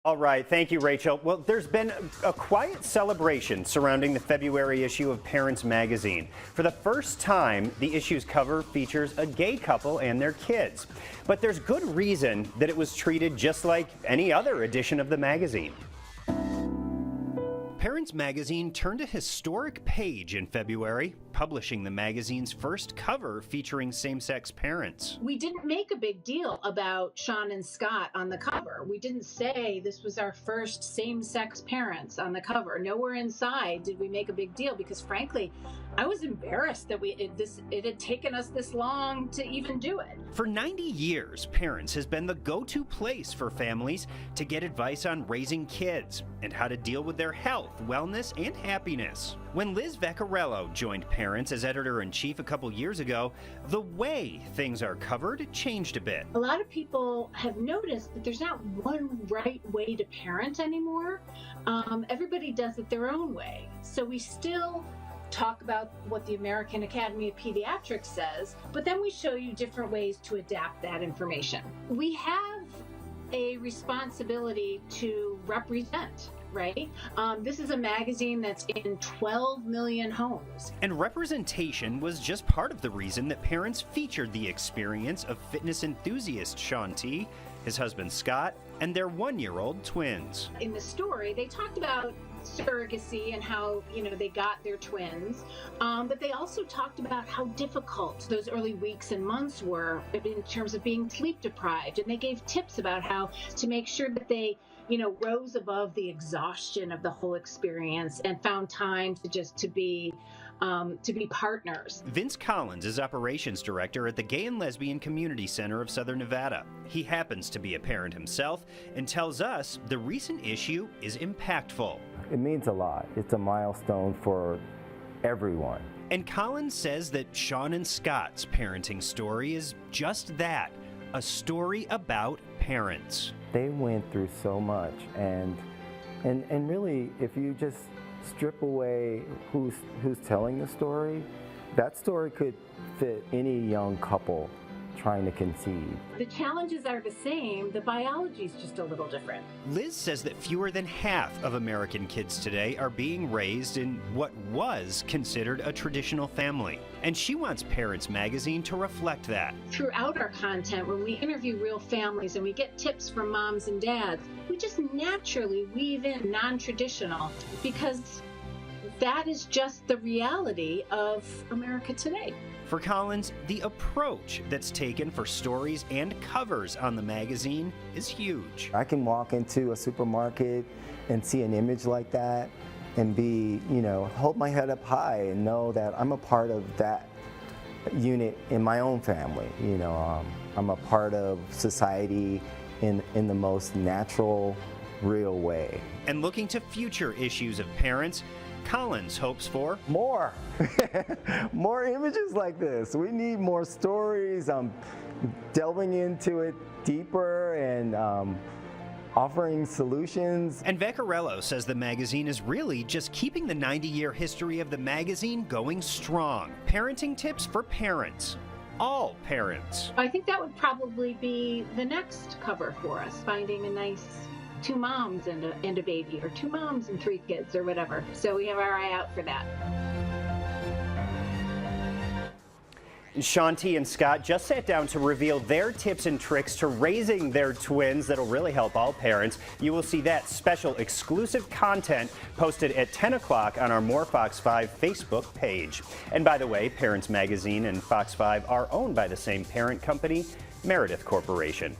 All right, thank you, Rachel. Well, there's been a quiet celebration surrounding the February issue of Parents Magazine. For the first time, the issue's cover features a gay couple and their kids. But there's good reason that it was treated just like any other edition of the magazine. Parents Magazine turned a historic page in February, publishing the magazine's first cover featuring same-sex parents. We didn't make a big deal about Sean and Scott on the cover. We didn't say this was our first same-sex parents on the cover. Nowhere inside did we make a big deal because, frankly, I was embarrassed that it had taken us this long to even do it. For 90 years, Parents has been the go-to place for families to get advice on raising kids and how to deal with their health, wellness, and happiness. When Liz Vaccarello joined Parents as editor-in-chief a couple years ago, the way things are covered changed a bit. A lot of people have noticed that there's not one right way to parent anymore. Everybody does it their own way. So we still talk about what the American Academy of Pediatrics says, but then we show you different ways to adapt that information. We have a responsibility to represent, right? This is a magazine that's in 12 million homes. And representation was just part of the reason that Parents featured the experience of fitness enthusiast Shaun T, his husband Scott, and their one-year-old twins. In the story, they talked about surrogacy and how, they got their twins. But they also talked about how difficult those early weeks and months were in terms of being sleep deprived. And they gave tips about how to make sure that they rose above the exhaustion of the whole experience and found time to be partners. Vince Collins is operations director at the Gay and Lesbian Community Center of Southern Nevada. He happens to be a parent himself and tells us the recent issue is impactful. It means a lot. It's a milestone for everyone. And Collins says that Sean and Scott's parenting story is just that, a story about parents. They went through so much, and really, if you just strip away who's telling the story, that story could fit any young couple trying to conceive. The challenges are the same, the biology is just a little different. Liz says that fewer than half of American kids today are being raised in what was considered a traditional family. And she wants Parents Magazine to reflect that. Throughout our content, when we interview real families and we get tips from moms and dads, we just naturally weave in non-traditional because that is just the reality of America today. For Collins, the approach that's taken for stories and covers on the magazine is huge. I can walk into a supermarket and see an image like that and hold my head up high and know that I'm a part of that unit in my own family. I'm a part of society in the most natural, real way. And looking to future issues of Parents, Collins hopes for more. More images like this. We need more stories, delving into it deeper and offering solutions. And Vaccarello says the magazine is really just keeping the 90-year history of the magazine going strong. Parenting tips for parents. All parents. I think that would probably be the next cover for us, finding a nice 2 moms and a baby, or 2 moms and 3 kids, or whatever. So we have our eye out for that. Shaun T and Scott just sat down to reveal their tips and tricks to raising their twins that'll really help all parents. You will see that special exclusive content posted at 10 o'clock on our More Fox 5 Facebook page. And by the way, Parents Magazine and Fox 5 are owned by the same parent company, Meredith Corporation.